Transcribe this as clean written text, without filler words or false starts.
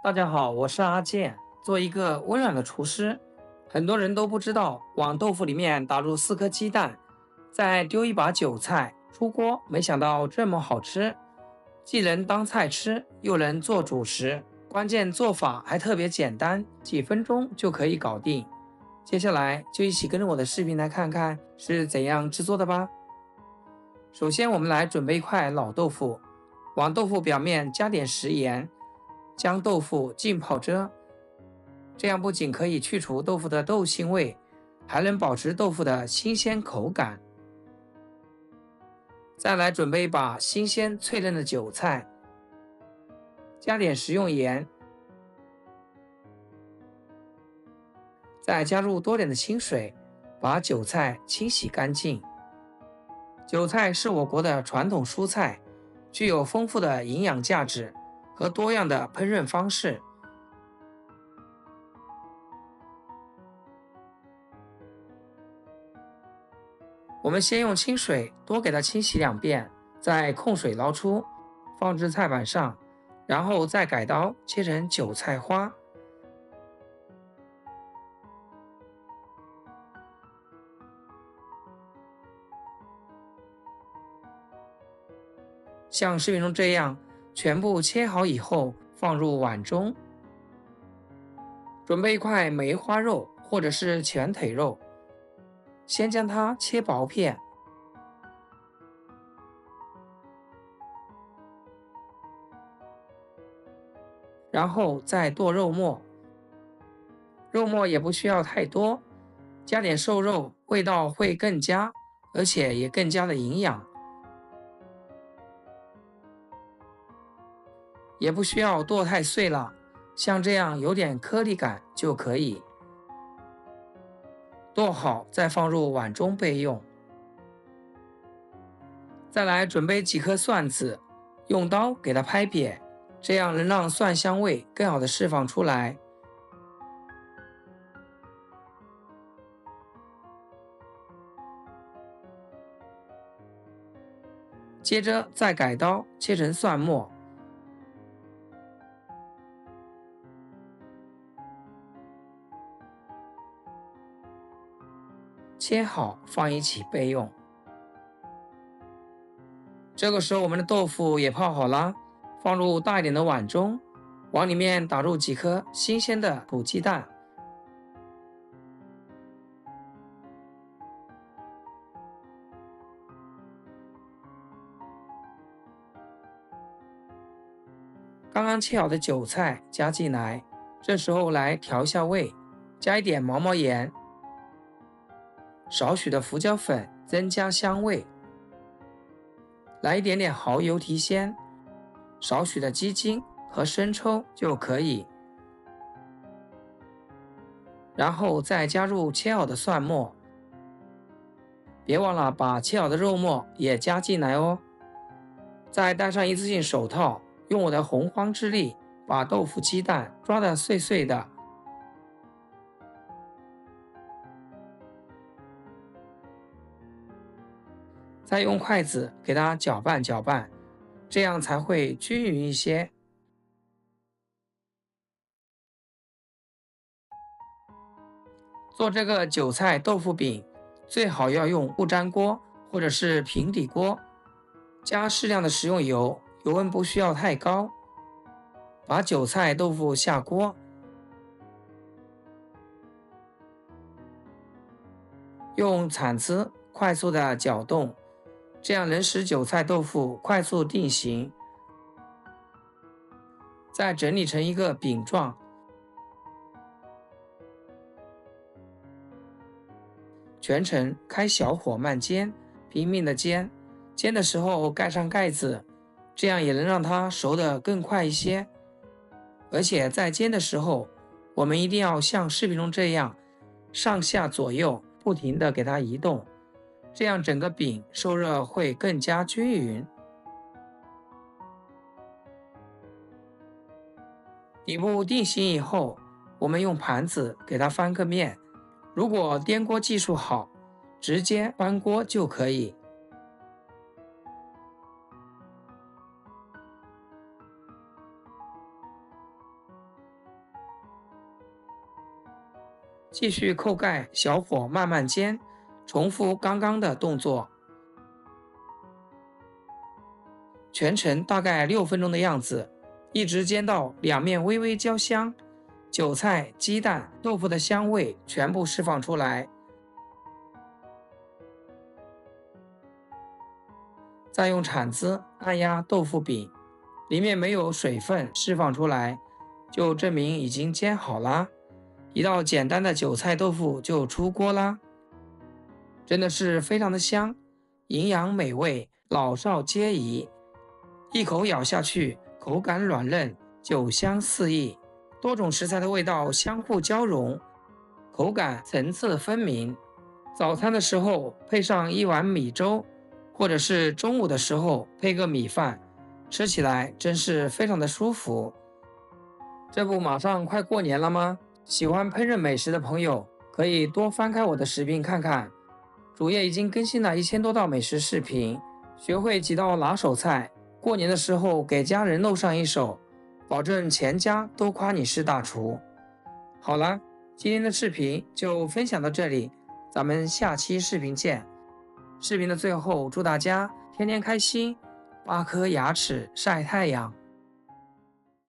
大家好，我是阿健。做一个温暖的厨师，很多人都不知道，往豆腐里面打入4颗鸡蛋，再丢一把韭菜，出锅，没想到这么好吃，既能当菜吃，又能做主食。关键做法还特别简单，几分钟就可以搞定。接下来就一起跟着我的视频来看看是怎样制作的吧。首先，我们来准备一块老豆腐，往豆腐表面加点食盐。将豆腐浸泡着，这样不仅可以去除豆腐的豆腥味，还能保持豆腐的新鲜口感。再来准备一把新鲜脆嫩的韭菜，加点食用盐，再加入多点的清水，把韭菜清洗干净。韭菜是我国的传统蔬菜，具有丰富的营养价值和多样的烹饪方式。我们先用清水多给它清洗2遍，再控水捞出，放置菜板上，然后再改刀切成韭菜花。像视频中这样，全部切好以后放入碗中。准备一块梅花肉或者是全腿肉，先将它切薄片，然后再剁肉末。肉末也不需要太多，加点瘦肉，味道会更佳，而且也更加的营养。也不需要剁太碎了，像这样有点颗粒感就可以。剁好再放入碗中备用。再来准备几颗蒜子，用刀给它拍扁，这样能让蒜香味更好的释放出来。接着再改刀切成蒜末，切好放一起备用。这个时候我们的豆腐也泡好了，放入大一点的碗中，往里面打入几颗新鲜的土鸡蛋。刚刚切好的韭菜加进来，这时候来调一下味，加一点毛毛盐，少许的胡椒粉增加香味，来一点点蚝油提鲜，少许的鸡精和生抽就可以。然后再加入切好的蒜末，别忘了把切好的肉末也加进来哦。再戴上一次性手套，用我的洪荒之力把豆腐鸡蛋抓得碎碎的。再用筷子给它搅拌搅拌，这样才会均匀一些。做这个韭菜豆腐饼，最好要用不粘锅或者是平底锅，加适量的食用油，油温不需要太高。把韭菜豆腐下锅，用铲子快速的搅动，这样能使韭菜豆腐快速定型。再整理成一个饼状，全程开小火慢煎，拼命的煎。煎的时候盖上盖子，这样也能让它熟得更快一些。而且在煎的时候，我们一定要像视频中这样，上下左右不停地给它移动，这样整个饼受热会更加均匀。底部定型以后，我们用盘子给它翻个面，如果颠锅技术好，直接翻锅就可以。继续扣盖，小火慢慢煎，重复刚刚的动作，全程大概6分钟的样子，一直煎到两面微微焦香，韭菜、鸡蛋、豆腐的香味全部释放出来。再用铲子按压豆腐饼，里面没有水分释放出来，就证明已经煎好啦。一道简单的韭菜豆腐就出锅啦，真的是非常的香，营养美味，老少皆宜。一口咬下去，口感软嫩，酒香四溢，多种食材的味道相互交融，口感层次分明。早餐的时候配上一碗米粥，或者是中午的时候配个米饭，吃起来真是非常的舒服。这不马上快过年了吗？喜欢烹饪美食的朋友可以多翻开我的视频看看，主页已经更新了1000多道美食视频，学会几道拿手菜，过年的时候给家人露上一手，保证全家都夸你是大厨。好了，今天的视频就分享到这里，咱们下期视频见。视频的最后，祝大家天天开心，8颗牙齿晒太阳。